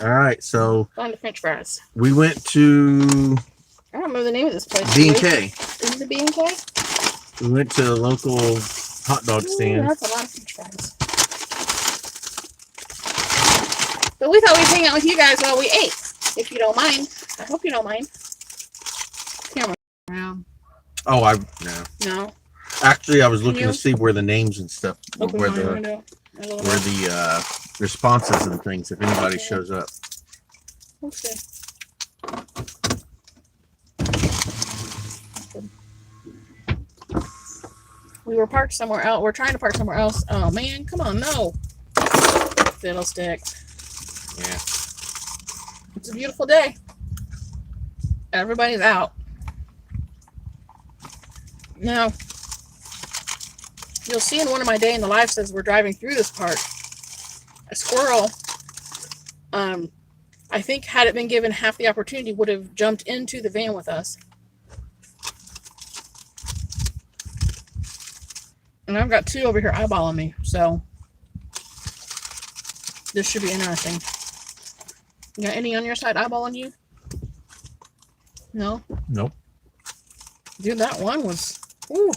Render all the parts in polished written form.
All right, so Find the French fries. we went to I don't remember the name of this place. B&K. Is it B&K? We went to a local hot dog stand. That's a lot of French fries. But we thought we'd hang out with you guys while we ate, if you don't mind. I hope you don't mind. Camera around. Oh, no. No. Actually, I was looking to see where the names and stuff, Open where my the window. responses and things, if anybody shows up. Okay. We were parked somewhere else. We're trying to park somewhere else. Oh man, come on, no. Fiddlesticks. Yeah. It's a beautiful day. Everybody's out. Now, you'll see in one of my day in the life says we're driving through this park. A squirrel, I think had it been given half the opportunity, would have jumped into the van with us. And I've got two over here eyeballing me, so this should be interesting. You got any on your side eyeballing you? No? Nope. Dude, that one was... Ooh.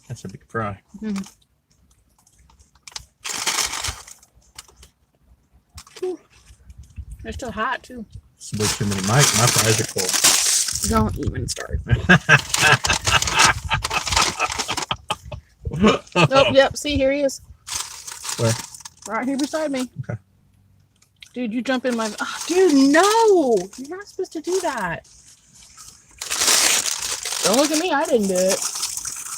That's a big fry. Mm-hmm. They're still hot, too. It's way too many. My fries are cold. Don't even start. Oh, yep. See, here he is. Where? Right here beside me. Okay. Dude, you jump in my... Oh, dude, no! You're not supposed to do that. Don't look at me. I didn't do it.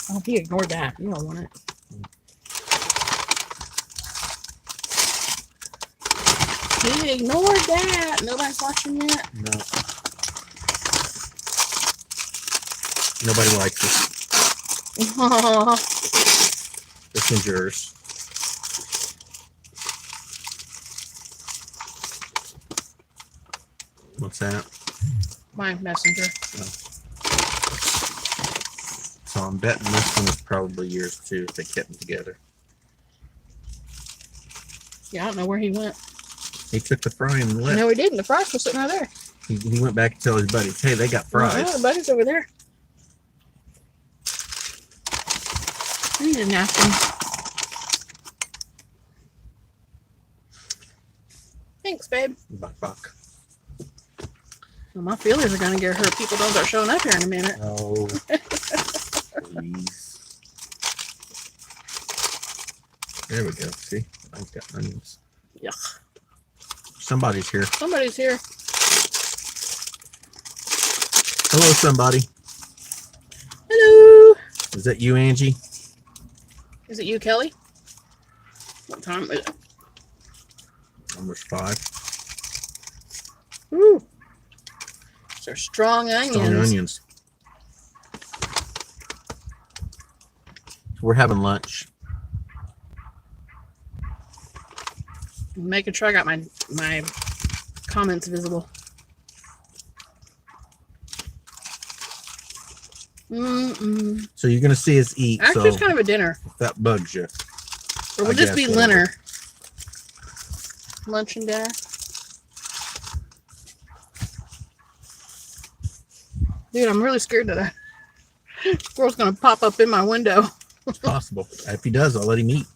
Oh, he ignored that. You don't want it. He ignored that. Nobody's watching yet. No. Nobody likes this. This one's yours. What's that? My messenger. Oh. So I'm betting this one is probably yours too if they kept them together. Yeah, I don't know where he went. He took the fry and left. No, he didn't. The fries were sitting right there. He went back to tell his buddies, hey, they got fries. Oh, buddy's over there. I need a napkin. Thanks, babe. Fuck. Well, my feelings are going to get hurt. People don't start showing up here in a minute. Oh, please. There we go. See? I've got onions. Yuck. Somebody's here. Somebody's here. Hello, somebody. Hello. Is that you, Angie? Is it you, Kelly? What time is it? Almost 5. Ooh. These are strong onions. Strong onions. We're having lunch. I'm making sure I got my comments visible. So you're gonna see us eat. Actually, so it's kind of a dinner. if that bugs you. Or would this be dinner? Lunch and dinner. Dude, I'm really scared that that squirrel's gonna pop up in my window. It's possible. If he does, I'll let him eat.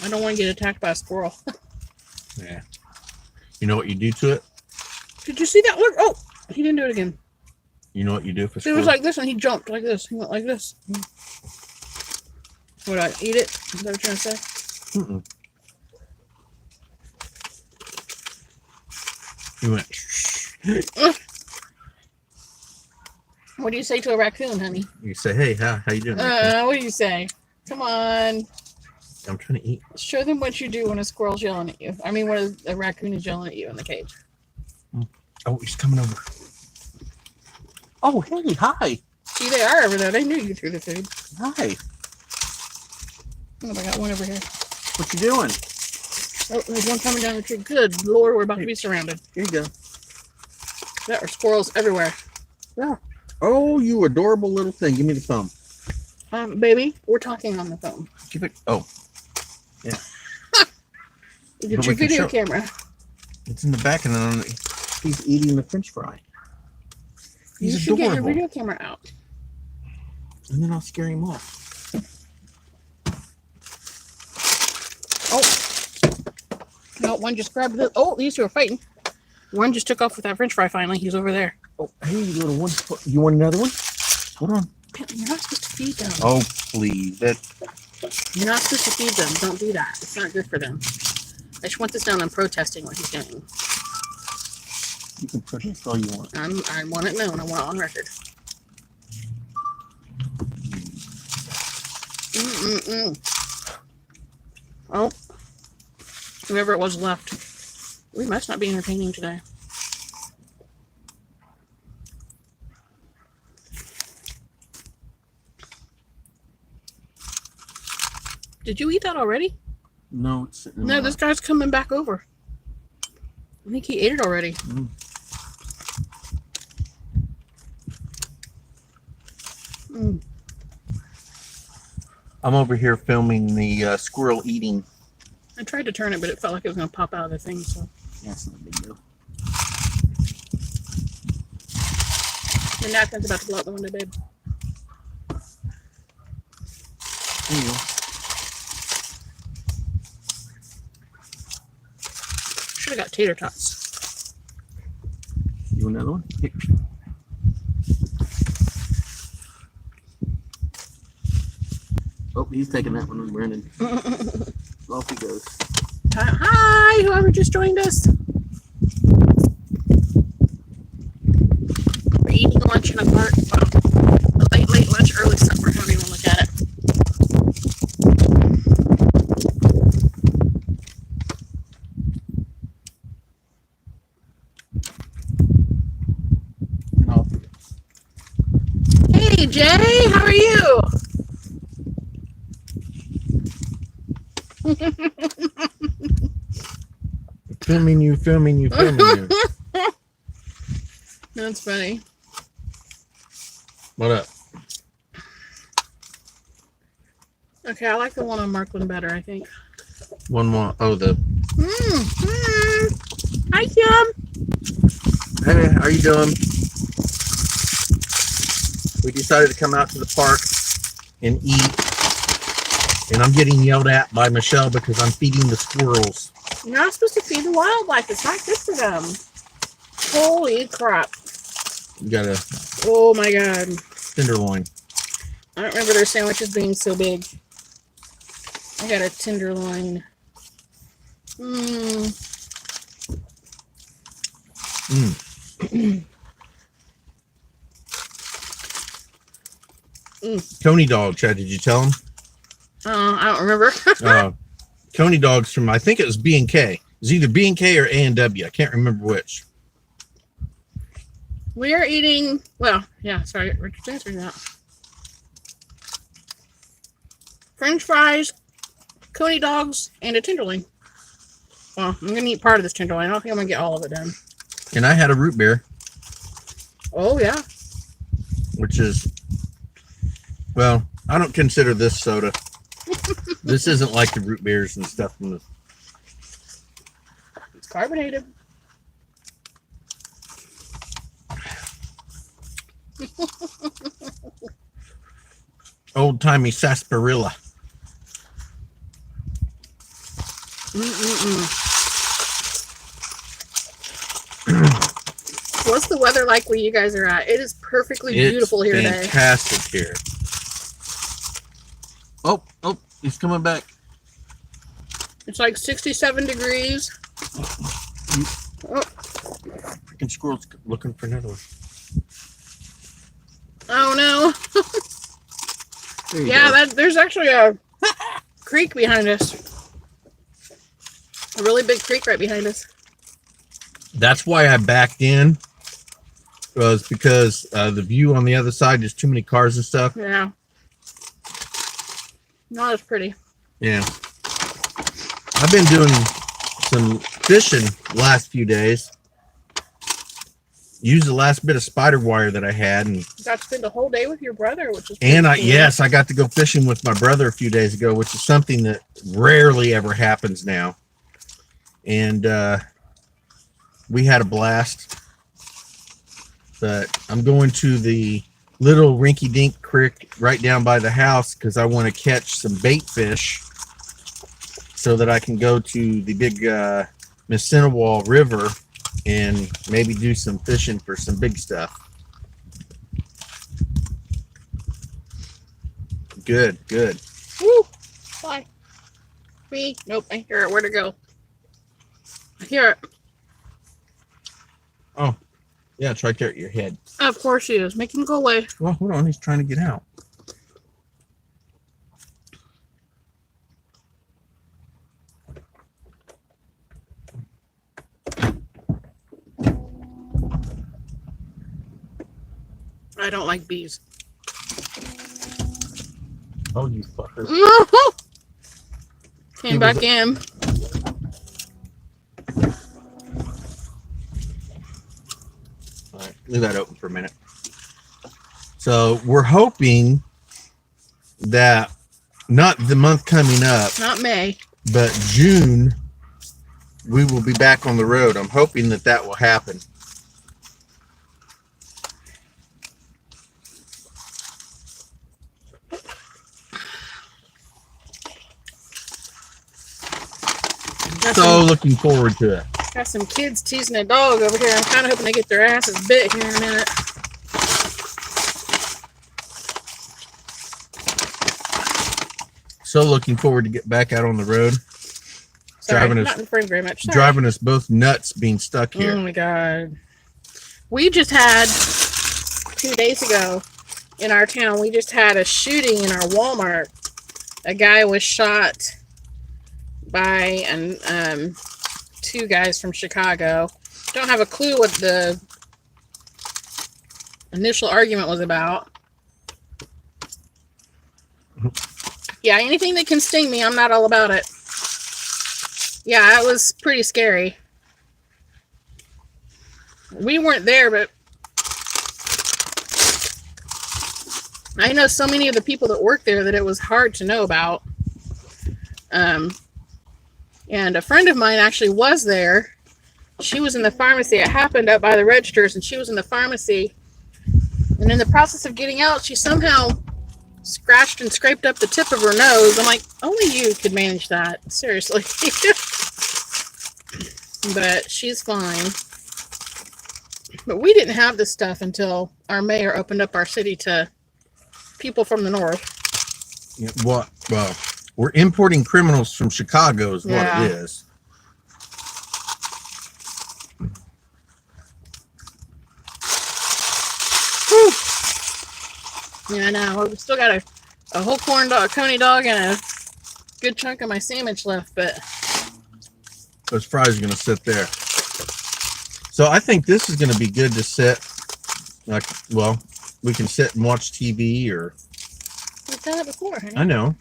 I don't want to get attacked by a squirrel. Yeah. You know what you do to it? Did you see that? Look! Oh, he didn't do it again. You know what you do for It squirrel? was like this, and he jumped like this. He went like this. Would I eat it? Is that what you're trying to say? Mm-mm. He went. What do you say to a raccoon, honey? You say, hey, how you doing? What do you say? Come on. I'm trying to eat. Show them what you do when a squirrel's yelling at you. I mean, when a raccoon is yelling at you in the cage. Oh, he's coming over. Oh, hey, hi. See, they are over there. They knew you threw the food. Hi. Oh, I got one over here. What you doing? Oh, there's one coming down the tree. Good Lord, we're about to be surrounded. Here you go. There are squirrels everywhere. Yeah. Oh, you adorable little thing. Give me the thumb. Baby, we're talking on the phone. Give it. Oh, Get But your we can video show- camera. it's in the back, and then he's eating the French fry. You He's should get your adorable. video camera out. And then I'll scare him off. No, one just grabbed the. Oh, these two are fighting. One just took off with that French fry. Finally, he's over there. Oh, hey, little one. You want another one? Hold on. You're not supposed to feed them. Oh, please. You're not supposed to feed them. Don't do that. It's not good for them. I just want this down on protesting what he's doing. You can protest all you want. I want it known. I want it on record. Oh. Whoever it was left. We must not be entertaining today. Did you eat that already? No, it's sitting in No, my this lap. guy's coming back over. I think he ate it already. Mm. Mm. I'm over here filming the squirrel eating. I tried to turn it, but it felt like it was going to pop out of the thing. So That's not a big deal. the napkin's about to blow out the window, babe. There you go. Should have got tater tots. You want another one? Here. Oh, he's taking that one, Brandon. Off he goes. Hi, whoever just joined us. We're eating lunch in a cart. Well, late lunch, early supper, however you want to look at it. No. Hey, Jay, how are you? Filming you. That's funny. What up? Okay, I like the one on Markland better, I think. One more. Oh, the. Hi, Kim. Hey, how you doing? We decided to come out to the park and eat. And I'm getting yelled at by Michelle because I'm feeding the squirrels. You're not supposed to feed the wildlife. It's not good for them. Holy crap. You got a Oh, my God. tenderloin. I don't remember their sandwiches being so big. I got a tenderloin. Coney dog, Chad, did you tell him? I don't remember. Coney dogs from, I think it was B&K. It was either B&K or A&W. I can't remember which. We are eating, well, yeah, sorry, Richard's answering that. French fries, Coney dogs, and a tenderloin. Well, I'm going to eat part of this tenderloin. I don't think I'm going to get all of it done. And I had a root beer, Oh, yeah. which is, well, I don't consider this soda. This isn't like the root beers and stuff from the. It's carbonated. Old timey sarsaparilla. What's the weather like where you guys are at? It is perfectly beautiful here today. Fantastic here. Oh, he's coming back. It's like 67 degrees. Oh, Freaking squirrel's looking for another one. oh no. There you Yeah, go. there's actually a creek behind us. A really big creek right behind us. That's why I backed in. Was because the view on the other side, there's too many cars and stuff. Yeah. Not as pretty. Yeah. I've been doing some fishing the last few days. used the last bit of spider wire that I had, and You got to spend the whole day with your brother, which is and pretty cool. yes, I got to go fishing with my brother a few days ago, which is something that rarely ever happens now. And we had a blast. But I'm going to the little rinky-dink creek right down by the house because I want to catch some bait fish so that I can go to the big Missinawall River and maybe do some fishing for some big stuff. Good, good. Woo! Fly. Me? Nope, I hear it. Where'd it go? I hear it. Oh, yeah, it's right there at your head. Of course he is. Make him go away. Well, hold on. He's trying to get out. I don't like bees. Oh, you fucker. Came back in. All right, leave that open for a minute. So we're hoping that not the month coming up, Not May. but June, we will be back on the road. I'm hoping that that will happen. So looking forward to it. Got some kids teasing a dog over here. I'm kind of hoping they get their asses bit here in a minute. So looking forward to get back out on the road. Sorry, Driving us- not in the frame very much. Sorry. Driving us both nuts being stuck here. Oh my god. We just had 2 days ago in our town, we just had a shooting in our Walmart. A guy was shot by two guys from Chicago. Don't have a clue what the initial argument was about. Yeah, anything that can sting me, I'm not all about it. Yeah, it was pretty scary. We weren't there, but I know so many of the people that work there that it was hard to know about. And a friend of mine actually was there. She was in the pharmacy. It happened up by the registers, and she was in the pharmacy. And in the process of getting out, she somehow scratched and scraped up the tip of her nose. I'm like, only you could manage that. Seriously. But she's fine. But we didn't have this stuff until our mayor opened up our city to people from the north. Yeah, what? Well, we're importing criminals from Chicago is what Yeah. it is. Yeah, I know. We still got a whole corn dog, coney dog, and a good chunk of my sandwich left, but Those fries are going to sit there. So I think this is going to be good to sit. Like, well, we can sit and watch TV, or we've done it before, honey. I know,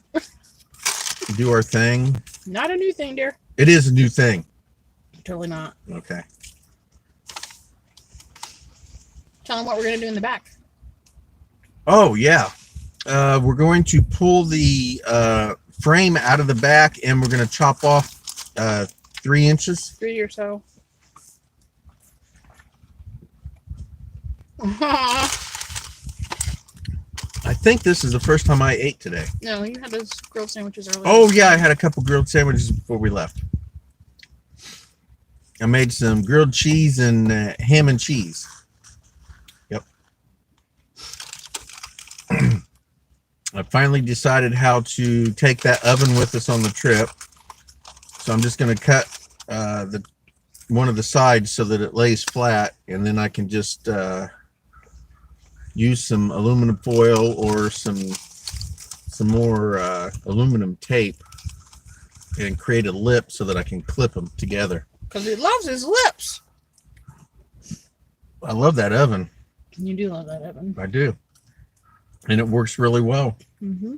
do our thing. Not a new thing, dear. It is a new thing. Totally not. Okay. Tell them what we're going to do in the back. Oh yeah, we're going to pull the frame out of the back, and we're going to chop off 3 inches. 3 or so. I think this is the first time I ate today. No, you had those grilled sandwiches earlier. Oh yeah, I had a couple grilled sandwiches before we left. I made some grilled cheese and ham and cheese. Yep. I finally decided how to take that oven with us on the trip. So I'm just going to cut one of the sides so that it lays flat, and then I can just use some aluminum foil or some more aluminum tape and create a lip so that I can clip them together. Because he loves his lips. I love that oven. You do love that, Evan. I do. And it works really well. Mm-hmm.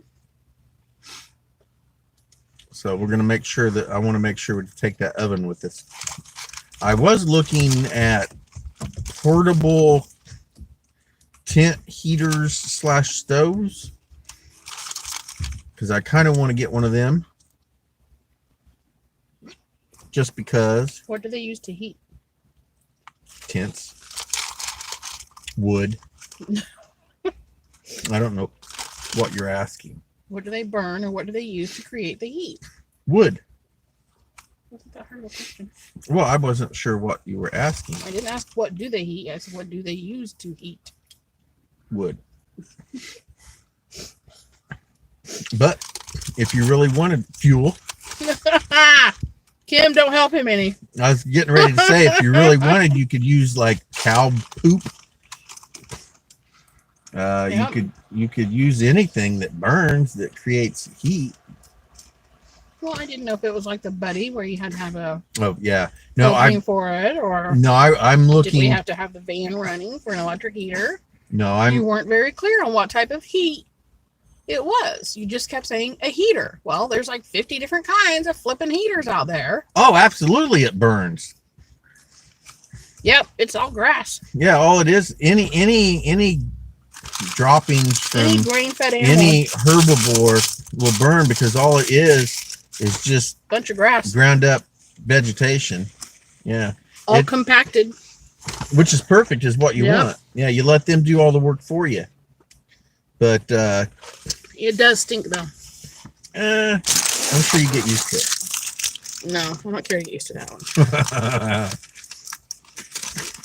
So we're going to make sure that I want to make sure we take that oven with us. I was looking at portable tent heaters / stoves, because I kind of want to get one of them, just because. What do they use to heat? Tents, wood. I don't know what you're asking. What do they burn, or what do they use to create the heat? Wood. Wasn't that hard of a question? Well, I wasn't sure what you were asking. I didn't ask what do they heat. I said what do they use to heat? Wood. But if you really wanted fuel, Kim, don't help him any. I was getting ready to say, if you really wanted, you could use like cow poop. Yep. You could use anything that burns that creates heat. Well, I didn't know if it was like the buddy where you had to have a Oh yeah, no, propane for it, or I'm did we looking. have to have the van running for an electric heater? No, You I'm weren't very clear on what type of heat it was. You just kept saying a heater. Well, there's like 50 different kinds of flipping heaters out there. Oh, absolutely, it burns. Yep, it's all grass. Yeah, all it is, any droppings from Any grain-fed animal, any herbivore will burn, because all it is just bunch of grass, ground up vegetation. Yeah, all compacted. which is perfect, is what you Yep. want. Yeah, you let them do all the work for you. But It does stink though. I'm sure you get used to it. No, I'm not care to get used to that one.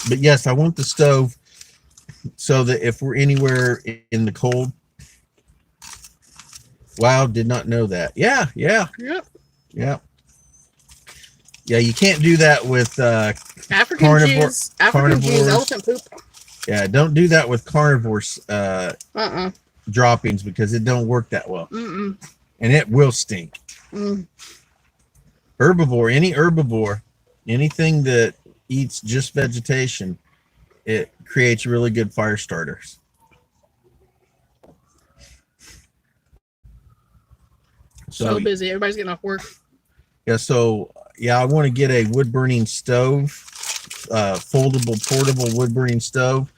But yes, I want the stove so that if we're anywhere in the cold. Wow, did not know that. Yeah. Yep. Yeah, you can't do that with African Carnivore- Jews, African Jews, carnivores. elephant poop. yeah, don't do that with carnivore droppings, because it don't work that well, Mm-mm. and it will stink. Mm. Herbivore, any herbivore, anything that eats just vegetation, it creates really good fire starters. So busy. Everybody's getting off work. Yeah, I want to get a wood burning stove, foldable, portable wood burning stove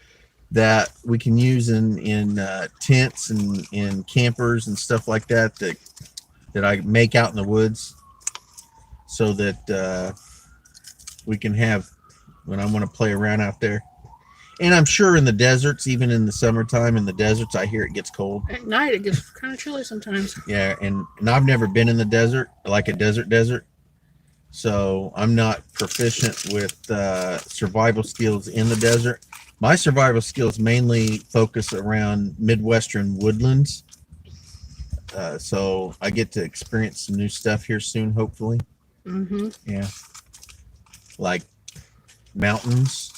that we can use in tents and in campers and stuff like that I make out in the woods, so that we can have when I want to play around out there. And I'm sure in the deserts, even in the summertime in the deserts, I hear it gets cold. At night, it gets kind of chilly sometimes. Yeah, and I've never been in the desert, like a desert. So I'm not proficient with survival skills in the desert. My survival skills mainly focus around Midwestern woodlands. So I get to experience some new stuff here soon, hopefully. Mm-hmm. Yeah. Like mountains.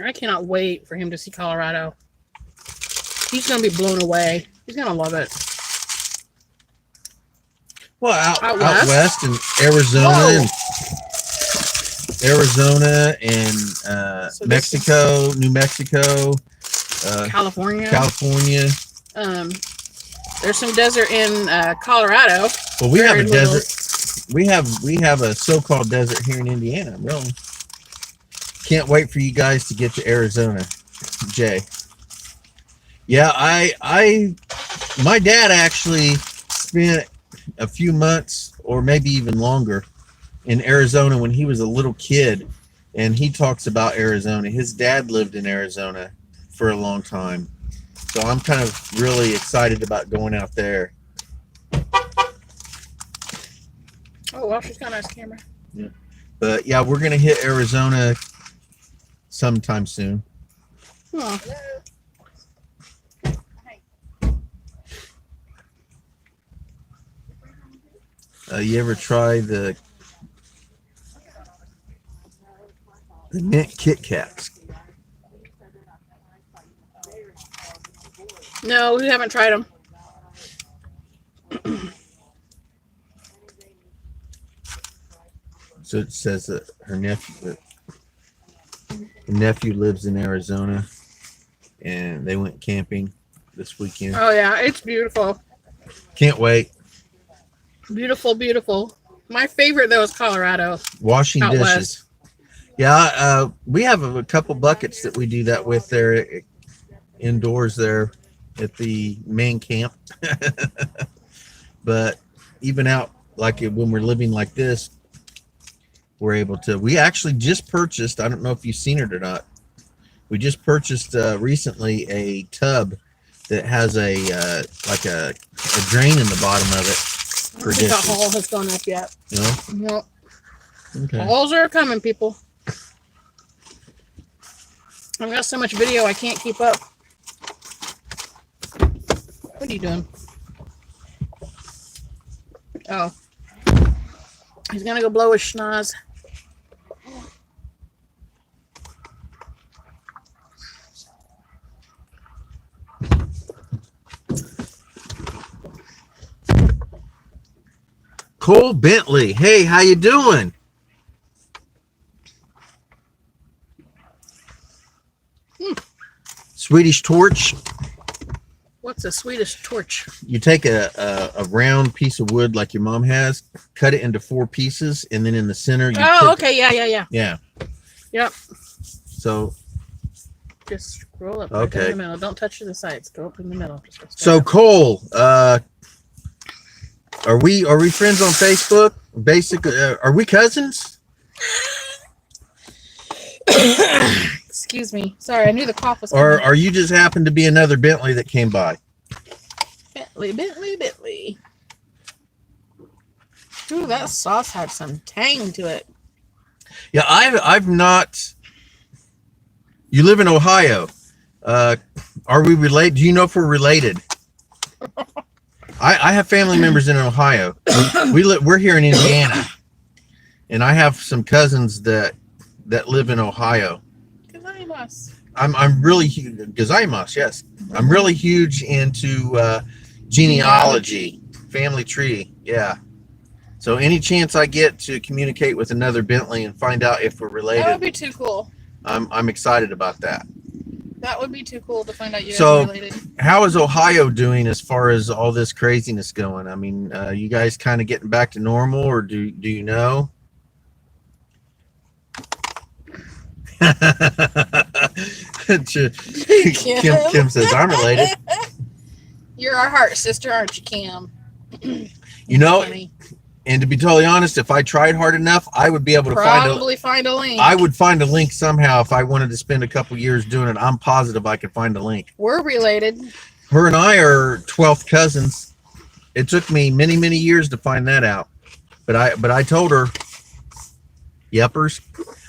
I cannot wait for him to see Colorado. He's going to be blown away. He's going to love it. Well, out Out west in Arizona and So Mexico, New Mexico, California. California. There's some desert in Colorado. Well, we have a Very little. desert. We have a so-called desert here in Indiana. Really, can't wait for you guys to get to Arizona, Jay. Yeah, my dad actually spent a few months or maybe even longer in Arizona when he was a little kid, and he talks about Arizona. His dad lived in Arizona for a long time, so I'm kind of really excited about going out there. Oh, well, she's got a nice camera. But yeah, we're gonna hit Arizona sometime soon. Huh. You ever try the mint Kit Kats? No, we haven't tried them. So it says that her nephew lives in Arizona, and they went camping this weekend. Oh, yeah. It's beautiful. Can't wait. Beautiful, beautiful. My favorite, though, is Colorado. Washing Out dishes. west. Yeah, we have a couple buckets that we do that with there indoors there at the main camp. But even out like when we're living like this, we're able to. We actually just purchased. I don't know if you've seen it or not. We just purchased recently a tub that has a like a drain in the bottom of it I for don't think that dishes. haul has gone up yet. No? Nope. Okay. Hauls are coming, people. I've got so much video I can't keep up. What are you doing? Oh. He's gonna go blow his schnoz. Cole Bentley. Hey, how you doing? Swedish torch. What's a Swedish torch? You take a round piece of wood like your mom has, cut it into 4 pieces, and then in the center you Oh, put okay. Yeah. yeah. Yep. So Just scroll up right Okay. in the middle. Don't touch the sides. Go up in the middle. Just go straight so up. Cole, are we friends on Facebook? Basically, are we cousins? Excuse me. Sorry, I knew the cough was Or coming. are you just happen to be another Bentley that came by? Bentley. Ooh, that sauce had some tang to it. Yeah, I've not. You live in Ohio. Are we related? Do you know if we're related? I have family members in Ohio. We're here in Indiana, and I have some cousins that live in Ohio. Gozaimasu. I'm really huge. Gozaimasu, yes. I'm really huge into genealogy, family tree. Yeah. So any chance I get to communicate with another Bentley and find out if we're That would related, be too cool. I'm excited about that. That would be too cool to find out you guys So- are related. How is Ohio doing as far as all this craziness going? I mean, you guys kind of getting back to normal, or do you know? Kim says I'm related. You're our heart sister, aren't you, Cam? You know, Funny. and to be totally honest, if I tried hard enough, I would be able to Probably find a link. I would find a link somehow if I wanted to spend a couple years doing it. I'm positive I could find a link. We're related. Her and I are 12th cousins. It took me many, many years to find that out. But I told her, yepers.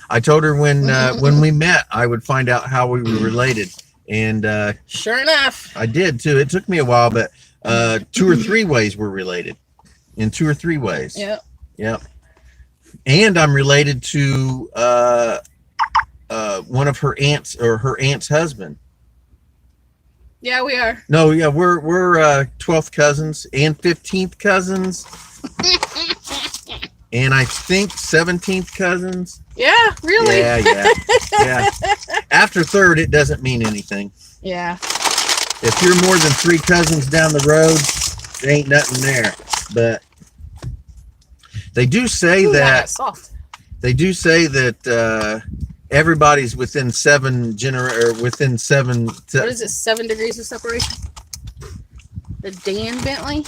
I told her when we met, I would find out how we were related. And Sure enough. I did too. It took me a while, but 2 or 3 ways we're related. In 2 or 3 ways. Yep. Yep. And I'm related to one of her aunts, or her aunt's husband. Yeah, we are. No, yeah, we're 12th cousins and 15th cousins, and I think 17th cousins. Yeah, really? Yeah. After third, it doesn't mean anything. Yeah. If you're more than 3 cousins down the road, there ain't nothing there. But they do say Ooh, that soft. everybody's within 7 within 7. What is it? 7 degrees of separation? The Dan Bentley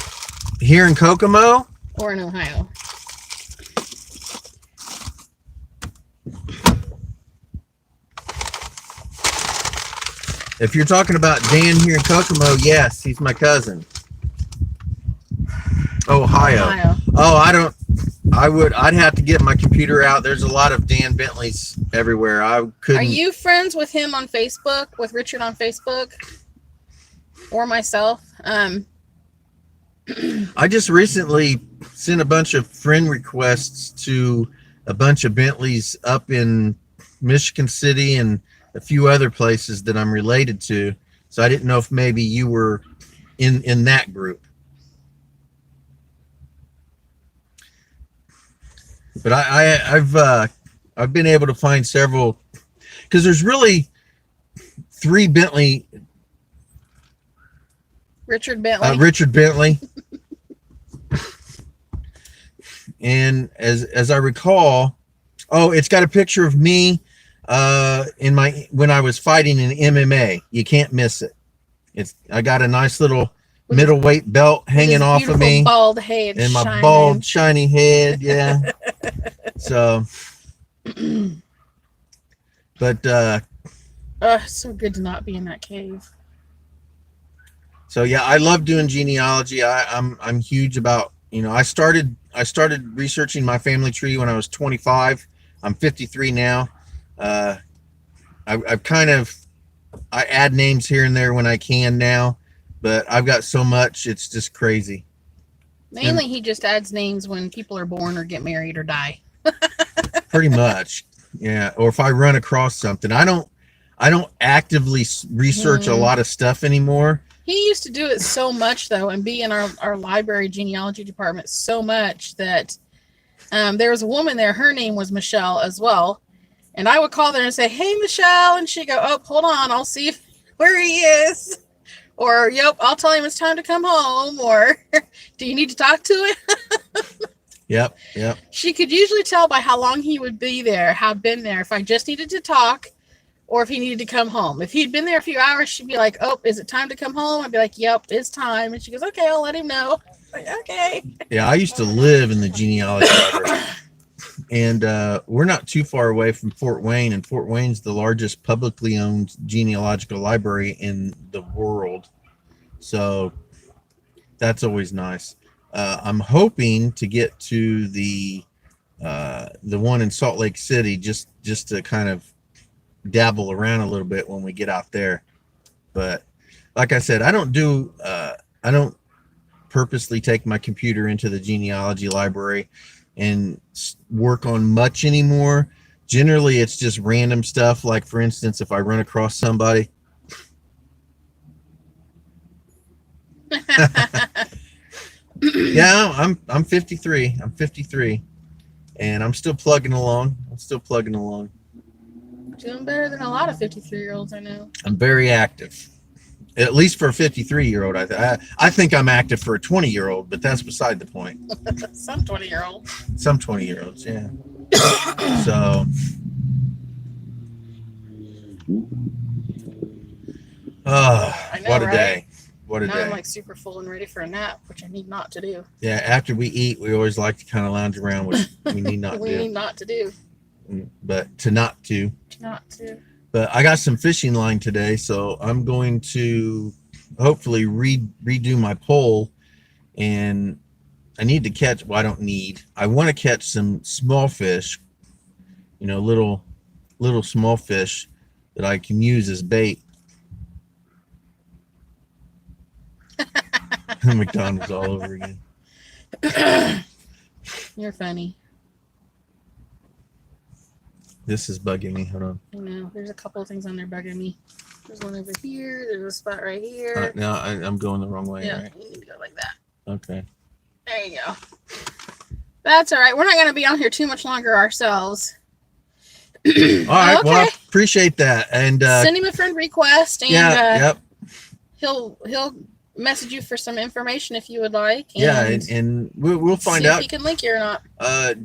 Here in Kokomo. or in Ohio? If you're talking about Dan here in Kokomo, yes, he's my cousin. Ohio. Oh, I'd have to get my computer out. There's a lot of Dan Bentleys everywhere. I couldn't. Are you friends with him on Facebook? With Richard on Facebook? Or myself? I just recently sent a bunch of friend requests to a bunch of Bentleys up in Michigan City and a few other places that I'm related to. So I didn't know if maybe you were in that group. But I've been able to find several, because there's really 3 Bentley. Richard Bentley. Richard Bentley. And as I recall, Oh, it's got a picture of me when I was fighting in MMA. You can't miss it. I got a nice little With middleweight belt hanging off of beautiful me, bald head and my shining. bald shiny head. Yeah. So, but So good to not be in that cave. so yeah, I love doing genealogy. I'm huge about, I started researching my family tree when I was 25. I'm 53 now. I've kind of, I add names here and there when I can now, but I've got so much, it's just crazy. Mainly, he just adds names when people are born or get married or die. Pretty much, yeah. Or if I run across something, I don't actively research a lot of stuff anymore. He used to do it so much, though, and be in our library genealogy department so much that there was a woman there. Her name was Michelle as well. And I would call there and say, "Hey, Michelle." And she'd go, "Oh, hold on. I'll see where he is." Or, "Yep, I'll tell him it's time to come home." Or, "Do you need to talk to him?" Yep. She could usually tell by how long he would be there, have been there, if I just needed to talk or if he needed to come home. If he'd been there a few hours, she'd be like, "Oh, is it time to come home?" I'd be like, "Yep, it's time." And she goes, "Okay, I'll let him know." Like, okay. Yeah, I used to live in the genealogy library. And we're not too far away from Fort Wayne, and Fort Wayne's the largest publicly owned genealogical library in the world. So that's always nice. I'm hoping to get to the one in Salt Lake City just to kind of dabble around a little bit when we get out there. But like I said, I don't purposely take my computer into the genealogy library and work on much anymore. Generally, it's just random stuff. Like, for instance, if I run across somebody. Yeah, I'm 53. I'm 53, and I'm still plugging along. Doing better than a lot of 53-year-olds I know. I'm very active, at least for a 53-year-old. I think I'm active for a 20-year-old, but that's beside the point. Some 20-year-olds. Some 20-year-olds, yeah. So, what a day. What a now day. I'm like super full and ready for a nap, which I need not to do. Yeah, after we eat, we always like to kind of lounge around, which we need not we do. need not to do. But to not to. Not to. But I got some fishing line today, so I'm going to hopefully redo my pole, and I need to catch, well, I want to catch some small fish, little small fish that I can use as bait. McDonald's all over again. You're funny. This is bugging me. Hold on. I know. There's a couple of things on there bugging me. There's one over here. There's a spot right here. No, I'm going the wrong way. Yeah, Right? you need to go like that. Okay. There you go. That's all right. We're not going to be on here too much longer ourselves. All right. Okay. Well, I appreciate that. And send him a friend request, and yep. He'll message you for some information if you would like. And we'll find see out if he can link you or not.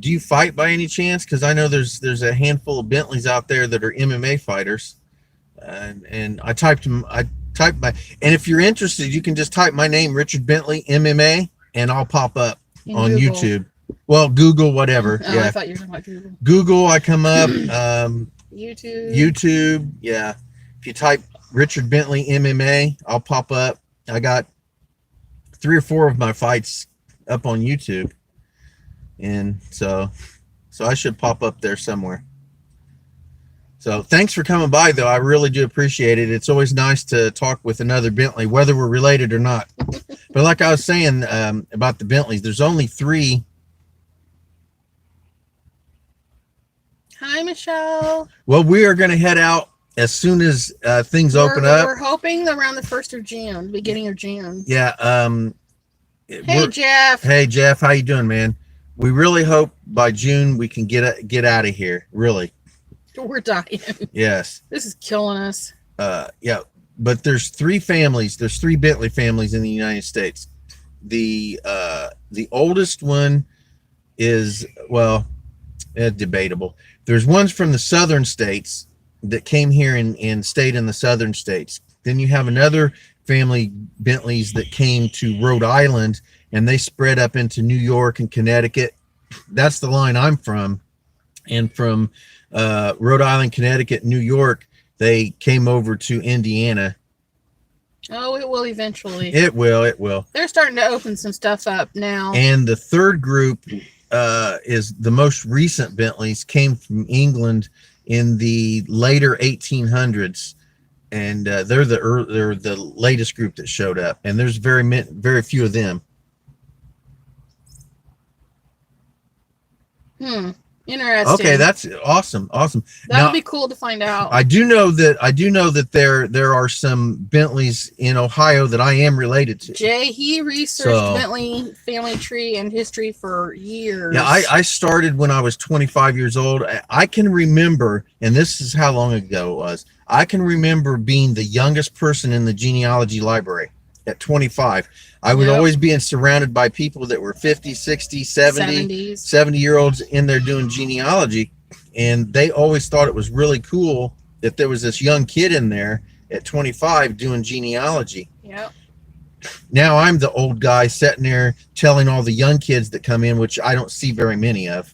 Do you fight by any chance? Because I know there's a handful of Bentleys out there that are MMA fighters, and I typed my, and if you're interested, you can just type my name, Richard Bentley MMA, and I'll pop up on Google. YouTube. Well, Google, whatever. Oh, Yeah, I thought you were talking about Google. Google, I come up. YouTube. Yeah. If you type Richard Bentley MMA, I'll pop up. I got 3 or 4 of my fights up on YouTube, and so I should pop up there somewhere. So thanks for coming by, though. I really do appreciate it. It's always nice to talk with another Bentley, whether we're related or not. But like I was saying about the Bentleys, there's only 3. Hi, Michelle. Well, we are going to head out as soon as things open up. We're hoping around the 1st of June, beginning of June. Yeah. Hey, Jeff. Hey, Jeff. How you doing, man? We really hope by June we can get out of here. Really. We're dying. Yes. This is killing us. Yeah. But there's 3 families. There's 3 Bentley families in the United States. The oldest one is, well, Debatable. There's ones from the southern states that came here and stayed in the southern states. Then you have another family, Bentleys, that came to Rhode Island, and they spread up into New York and Connecticut. That's the line I'm from. And from Rhode Island, Connecticut, New York, they came over to Indiana. Oh, it will eventually. It will. They're starting to open some stuff up now. And the third group is the most recent Bentleys, came from England in the later 1800s, and they're the latest group that showed up. And there's very few of them. Interesting. Okay, that's awesome. That would be cool to find out. I do know that there are some Bentleys in Ohio that I am related to. Jay, he researched Bentley family tree and history for years. Yeah, I started when I was 25 years old. I can remember, and this is how long ago it was, I can remember being the youngest person in the genealogy library at 25. I would always be surrounded by people that were 50, 60, 70-year-olds in there doing genealogy. And they always thought it was really cool that there was this young kid in there at 25 doing genealogy. Yep. Now I'm the old guy sitting there telling all the young kids that come in, which I don't see very many of,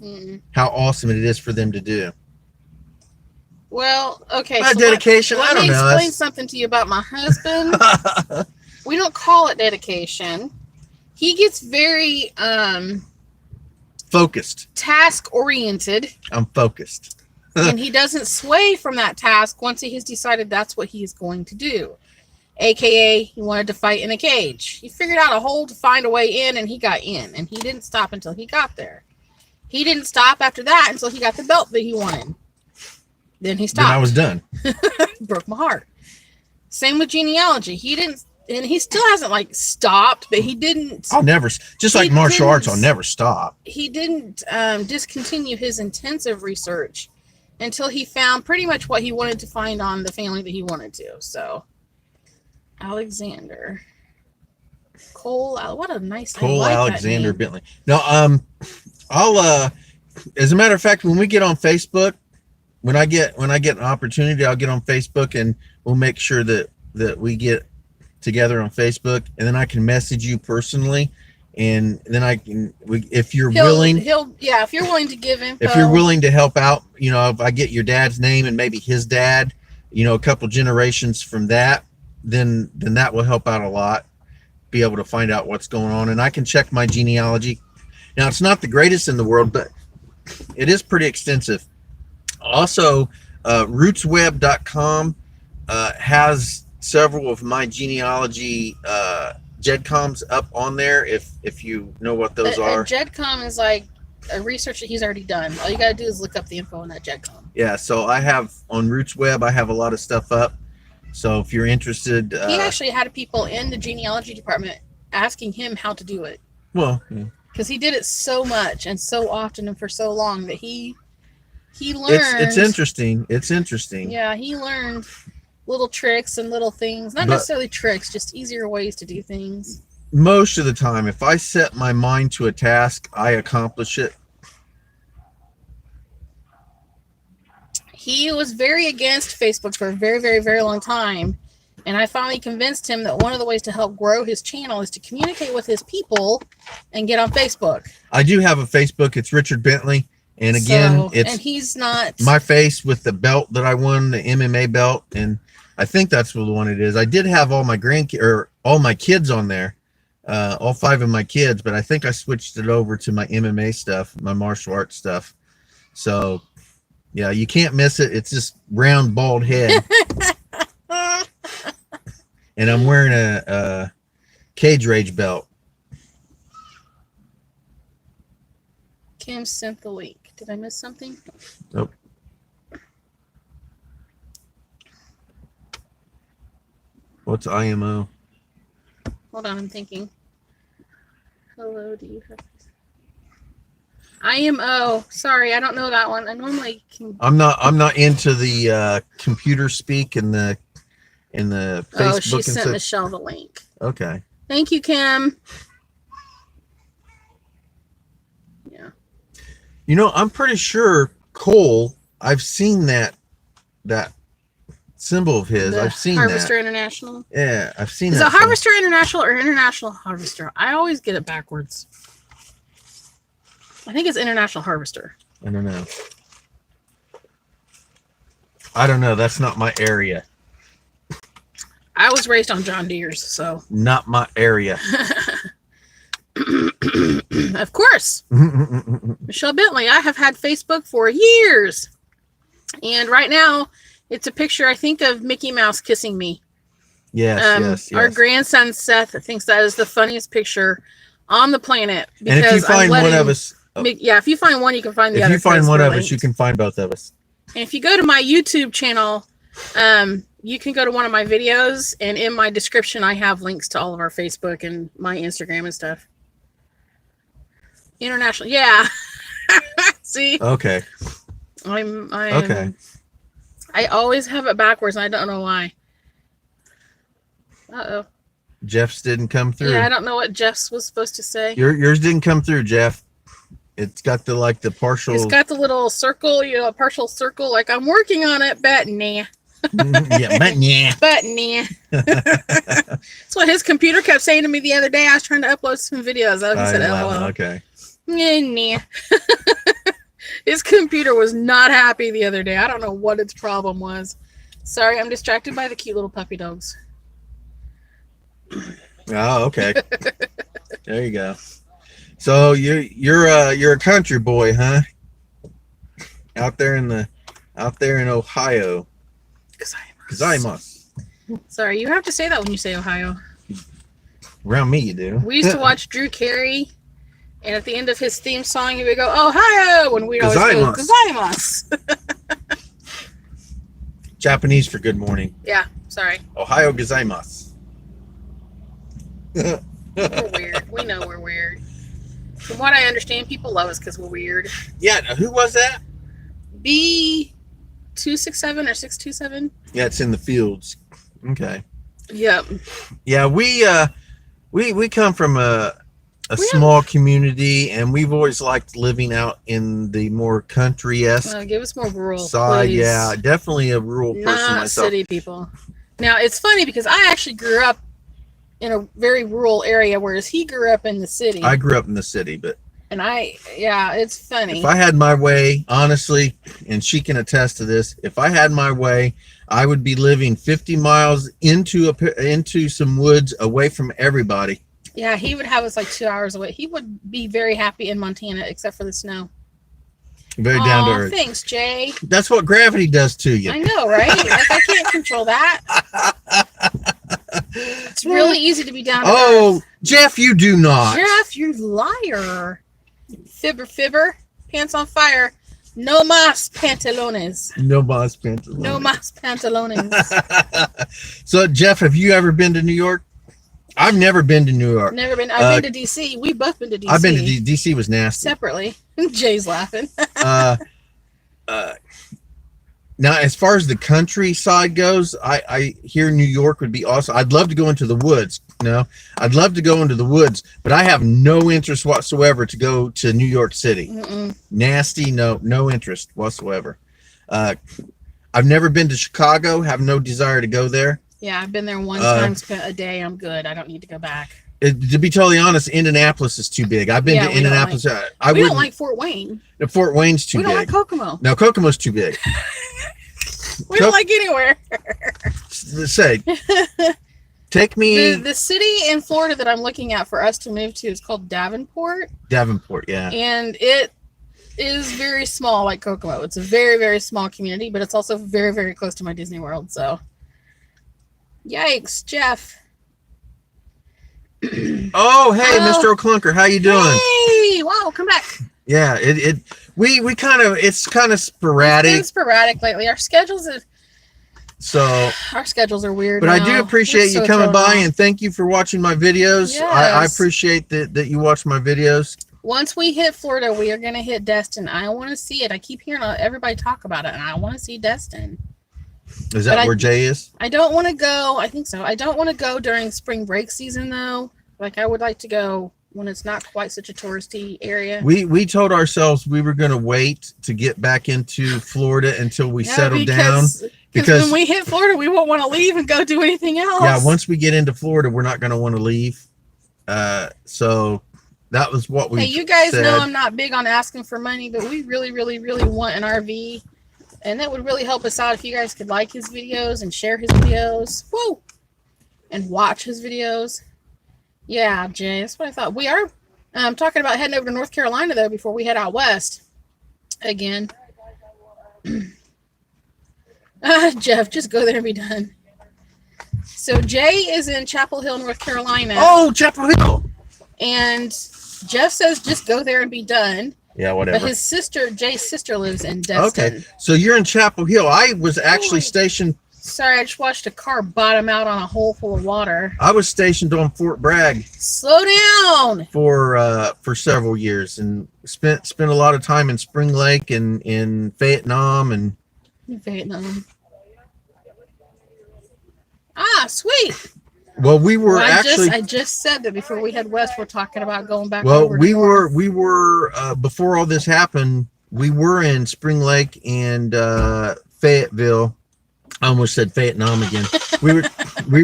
how awesome it is for them to do. Well, okay. So dedication, I don't know. Let me explain something to you about my husband. We don't call it dedication. He gets very focused, task oriented. I'm focused. And he doesn't sway from that task once he has decided that's what he's going to do. AKA, he wanted to fight in a cage. He figured out a hole to find a way in, and he got in. And he didn't stop until he got there. He didn't stop after that until he got the belt that he wanted. Then he stopped. Then I was done. Broke my heart. Same with genealogy. He didn't. And he still hasn't stopped, but he didn't. I'll never, just like martial arts, I'll never stop. He didn't discontinue his intensive research until he found pretty much what he wanted to find on the family that he wanted to. So, Alexander Cole, what a nice name. Cole Alexander Bentley. No, I'll as a matter of fact, when we get on Facebook, when I get an opportunity, I'll get on Facebook and we'll make sure that we get together on Facebook, and then I can message you personally, and then if you're willing, if you're willing to give info, if you're willing to help out, if I get your dad's name and maybe his dad, a couple generations from that, then that will help out a lot, be able to find out what's going on. And I can check my genealogy. Now, it's not the greatest in the world, but it is pretty extensive. Also, rootsweb.com has several of my genealogy GEDCOMs up on there, if you know what those are. A GEDCOM is like a research that he's already done. All you got to do is look up the info on that GEDCOM. Yeah, so I have on Rootsweb, I have a lot of stuff up. So if you're interested... he actually had people in the genealogy department asking him how to do it. Well, because he did it so much and so often and for so long that he learned... It's interesting. It's interesting. Yeah, he learned little tricks and little things. Not necessarily tricks, just easier ways to do things. Most of the time, if I set my mind to a task, I accomplish it. He was very against Facebook for a very, very, very long time. And I finally convinced him that one of the ways to help grow his channel is to communicate with his people and get on Facebook. I do have a Facebook. It's Richard Bentley. And again, and he's not my face with the belt that I won, the MMA belt. And I think that's the one it is. I did have all my all my kids on there, all 5 of my kids, but I think I switched it over to my MMA stuff, my martial arts stuff. So, yeah, you can't miss it. It's just round, bald head. And I'm wearing a Cage Rage belt. Kim sent the link. Did I miss something? Nope. What's IMO? Hold on, I'm thinking. Hello, do you have IMO? Sorry, I don't know that one. I normally can. I'm not into the computer speak and the Facebook. Oh, she sent Michelle the link. Okay. Thank you, Kim. Yeah. You know, I'm pretty sure Cole. I've seen that symbol of his. The I've seen Harvester that. International. Yeah, I've seen Is that. it Harvester International or International Harvester? I always get it backwards. I think it's International Harvester. I don't know. I don't know. That's not my area. I was raised on John Deere's, so. Not my area. Of course. Michelle Bentley, I have had Facebook for years. And right now, it's a picture, I think, of Mickey Mouse kissing me. Yes. Our grandson, Seth, thinks that is the funniest picture on the planet. And if you find one of us... Yeah, if you find one, you can find the other. If you find one of us, you can find both of us. And if you go to my YouTube channel, you can go to one of my videos, and in my description, I have links to all of our Facebook and my Instagram and stuff. International, yeah. See? Okay. I'm Okay. I always have it backwards, and I don't know why. Uh-oh. Jeff's didn't come through. Yeah, I don't know what Jeff's was supposed to say. Yours didn't come through, Jeff. It's got the partial. It's got the little circle, partial circle. Like, I'm working on it, but nah. Yeah, but yeah. But nah. That's what his computer kept saying to me the other day. I was trying to upload some videos. He said, LOL. Okay. Nah. His computer was not happy the other day. I don't know what its problem was. Sorry, I'm distracted by the cute little puppy dogs. Oh, okay. There you go. So you're a country boy, huh? Out there in Ohio. Gozaimasu. Sorry, you have to say that when you say Ohio. Around me, you do. We used to watch Drew Carey, and at the end of his theme song, he would go, Ohio, and we'd always go, Gozaimasu. Japanese for good morning. Yeah, sorry. Ohio gozaimasu. We're weird. We know we're weird. From what I understand, people love us because we're weird. Yeah, who was that? B267 or 627? Yeah, it's in the fields. Okay. Yep. Yeah, we come from a small community, and we've always liked living out in the more country-esque Give us more rural side. please. Yeah, definitely a rural person Not myself. city people. Now, it's funny because I actually grew up in a very rural area, whereas he grew up in the city. I grew up in the city, but it's funny. if I had my way, honestly, and she can attest to this, if I had my way, I would be living 50 miles into some woods away from everybody. Yeah, he would have us like 2 hours away. He would be very happy in Montana, except for the snow. Very down to earth. Thanks, Jay. That's what gravity does to you. I know, right? Like, I can't control that. It's really easy to be down to Oh, earth. Jeff, you do not. Jeff, you liar. Fibber, pants on fire. No más pantalones. No más pantalones. No más pantalones. So, Jeff, have you ever been to New York? I've never been to New York. Never been. I've been to DC. We've both been to DC. I've been to DC. Was nasty. Separately. Jay's laughing. Now, as far as the countryside goes, I hear New York would be awesome. I'd love to go into the woods. I'd love to go into the woods, but I have no interest whatsoever to go to New York City. Mm-mm. Nasty, no interest whatsoever. I've never been to Chicago. Have no desire to go there. Yeah, I've been there one time, spent a day. I'm good. I don't need to go back. To be totally honest, Indianapolis is too big. I've been to Indianapolis. We don't like Fort Wayne. Fort Wayne's too big. We don't like Kokomo. No, Kokomo's too big. We don't like anywhere. Say, take me. The city in Florida that I'm looking at for us to move to is called Davenport. Davenport, yeah. And it is very small, like Kokomo. It's a very, very small community, but it's also very, very close to my Disney World. So, yikes, Jeff. Oh, hey, Mr. O'Clunker, how you doing? Hey, wow, come back. Yeah, we kind of, it's kind of sporadic. It's been sporadic lately. Our schedules are weird. But now. I do appreciate you coming by, and thank you for watching my videos. Yes. I appreciate that you watch my videos. Once we hit Florida, we are going to hit Destin. I want to see it. I keep hearing everybody talk about it, and I want to see Destin. Is that where Jay is? I don't want to go. I think so. I don't want to go during spring break season, though. Like, I would like to go when it's not quite such a touristy area. We told ourselves we were going to wait to get back into Florida until we settled down. Because when we hit Florida, we won't want to leave and go do anything else. Yeah, once we get into Florida, we're not going to want to leave. So that was what we. Hey, you guys said. know I'm not big on asking for money, but we really, really, really want an RV, and that would really help us out if you guys could like his videos and share his videos. Woo! And watch his videos. Yeah, Jay, that's what I thought. We are talking about heading over to North Carolina though before we head out west again. Jeff, just go there and be done. So Jay is in Chapel Hill, North Carolina. Oh, Chapel Hill. And Jeff says just go there and be done. Yeah, whatever. But his sister, Jay's sister, lives in Destin. Okay, so you're in Chapel Hill. I was actually stationed. Sorry, I just watched a car bottom out on a hole full of water. I was stationed on Fort Bragg. Slow down. For several years and spent a lot of time in Spring Lake and in Vietnam and. Vietnam. Ah, sweet. Well, we were I just said that before we head west, we're talking about going back. Well, over we to were north. before all this happened. We were in Spring Lake and Fayetteville. I almost said Vietnam again. we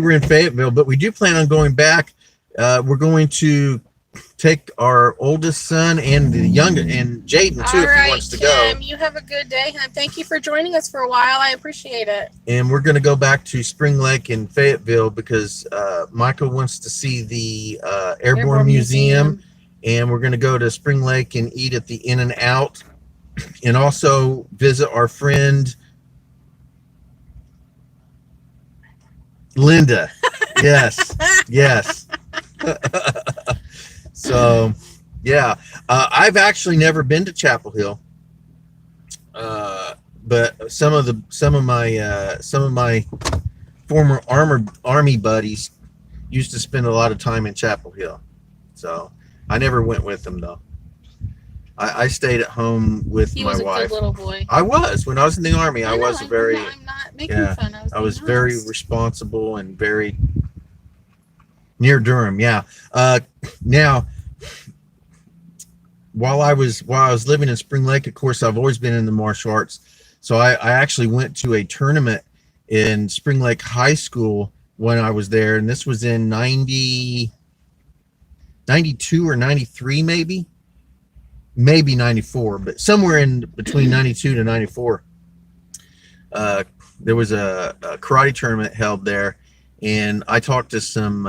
were in Fayetteville, but we do plan on going back. We're going to take our oldest son and the youngest and Jaden too, if he wants to go. You have a good day, and thank you for joining us for a while. I appreciate it. And we're going to go back to Spring Lake in Fayetteville because Michael wants to see the Airborne Museum, and we're going to go to Spring Lake and eat at the In-N-Out, and also visit our friend Linda. Yes. So, yeah, I've actually never been to Chapel Hill, but some of my former army buddies used to spend a lot of time in Chapel Hill. So I never went with them though. I stayed at home with my wife. He was a good little boy. I was when I was in the army. I'm not making fun. I was very responsible and very near Durham. Yeah. Now, while I was living in Spring Lake, of course, I've always been in the martial arts. So I actually went to a tournament in Spring Lake High School when I was there, and this was in 92 or 93, maybe 94, but somewhere in between 92 to 94. There was a karate tournament held there, and I talked to some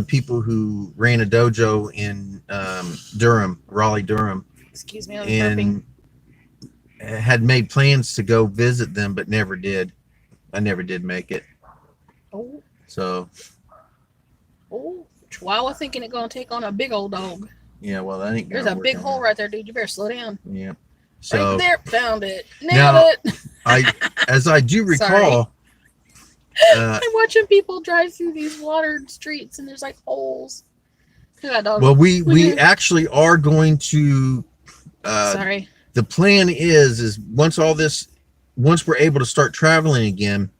people who ran a dojo in Durham, Raleigh, Durham. Excuse me, and had made plans to go visit them, but never did. I never did make it. Oh. So. Oh, Chihuahua thinking it's gonna take on a big old dog. Yeah, well, that ain't. There's a big hole right there, dude. You better slow down. Yeah. So right there, found it. Nailed it. As I do recall. I'm watching people drive through these watered streets, and there's like holes. Well, we actually are going to. Sorry. The plan is once we're able to start traveling again,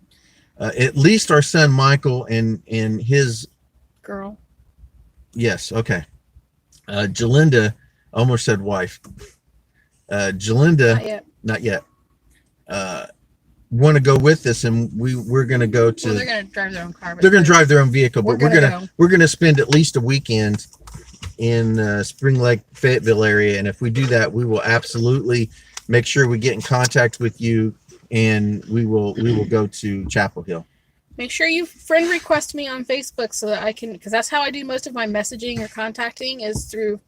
at least our son Michael and his girl. Yes. Okay. Jalinda, almost said wife. Jalinda, not yet. Want to go with us, and we're going to go to. Well, they're going to drive their own car. They're going to drive their own vehicle, but we're going to spend at least a weekend in Spring Lake, Fayetteville area, and if we do that, we will absolutely make sure we get in contact with you, and we will go to Chapel Hill. Make sure you friend request me on Facebook so that I can, because that's how I do most of my messaging or contacting is through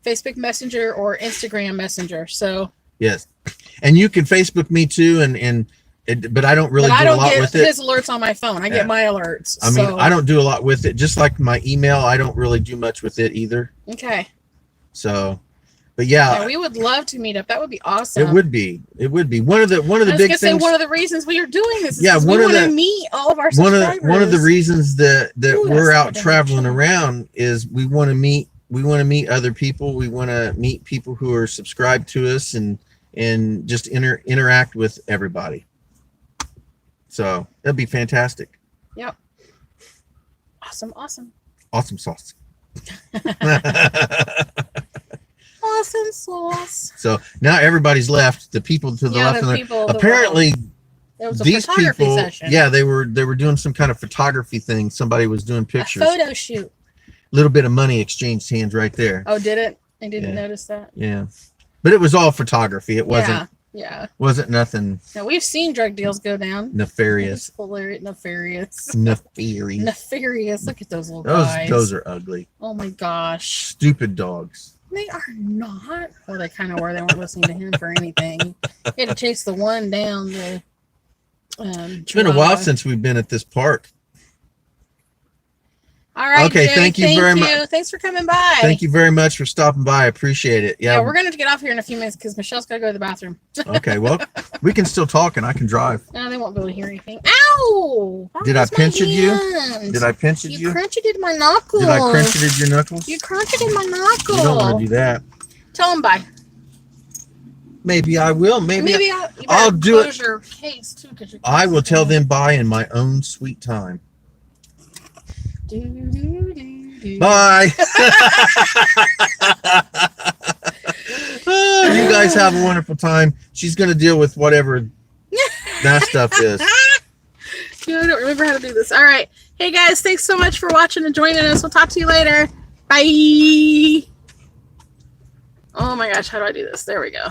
Facebook Messenger or Instagram Messenger. So yes, and you can Facebook me too, but I don't really do a lot with it. I don't get his alerts on my phone. I get my alerts. I mean, I don't do a lot with it. Just like my email, I don't really do much with it either. Okay. So, but yeah, we would love to meet up. That would be awesome. It would be. One of the big things. One of the reasons we are doing this. Yeah, we want to meet all of our subscribers. One of the reasons that we're out traveling around is we want to meet other people. We want to meet people who are subscribed to us and just interact with everybody. So that'd be fantastic. Yep. Awesome. Awesome sauce. Awesome sauce. So now everybody's left. The people to the left the and people. apparently it was a these photography people, session. yeah, they were doing some kind of photography thing. Somebody was doing pictures. A photo shoot. Little bit of money exchanged hands right there. Oh, did it? I didn't Yeah. notice that. Yeah, but it was all photography. It wasn't Yeah. wasn't nothing Now we've seen drug deals go down. nefarious. It's hilarious. Nefarious. Nefarious. Nefarious. Look at those little guys. Those are ugly. Oh my gosh. Stupid dogs. They are not. Well, they kind of were. They weren't listening to him for anything. He had to chase the one down the. It's been a while since we've been at this park. All right. Okay, Jay, thank you very much. Thanks for coming by. Thank you very much for stopping by. I appreciate it. Yeah, Yeah. we're gonna get off here in a few minutes because Michelle's gotta go to the bathroom. Okay. Well, we can still talk, and I can drive. No, they won't be able to hear anything. Ow! Did I That was my pinch you? hand. Did I pinch You you? crunched it in my knuckles. Did I crunch it in your knuckles? You crunched it in my knuckle. You don't want to do that. Tell them bye. Maybe I will. Maybe I'll do it. Your case too, 'cause your I case will is tell full. them bye in my own sweet time. Do, do, do, do. Bye. Oh, you guys have a wonderful time. She's going to deal with whatever that stuff is. Yeah, I don't remember how to do this. All right. Hey, guys, thanks so much for watching and joining us. We'll talk to you later. Bye. Oh, my gosh. How do I do this? There we go.